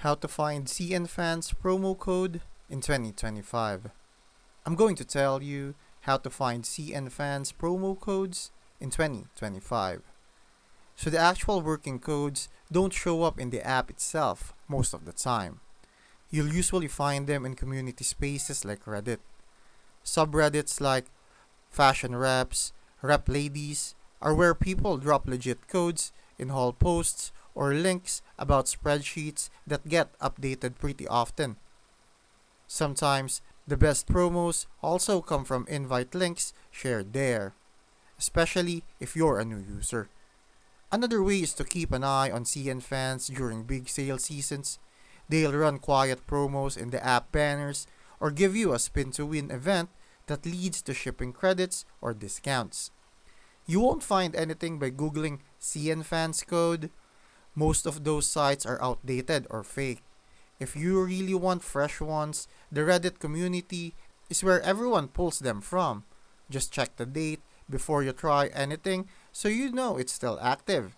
How to find Cnfans promo code in 2025. I'm going to tell you how to find Cnfans promo codes in 2025. So the actual working codes don't show up in the app itself most of the time. You'll usually find them in community spaces like Reddit, subreddits like fashion reps, rep ladies, are where people drop legit codes in haul posts or links about spreadsheets that get updated pretty often. Sometimes the best promos also come from invite links shared there, especially if you're a new user. Another way is to keep an eye on CN fans during big sale seasons. They'll run quiet promos in the app banners or give you a spin to win event that leads to shipping credits or discounts. You won't find anything by googling CN fans code. Most of those sites are outdated or fake. If you really want fresh ones, the Reddit community is where everyone pulls them from. Just check the date before you try anything so you know it's still active.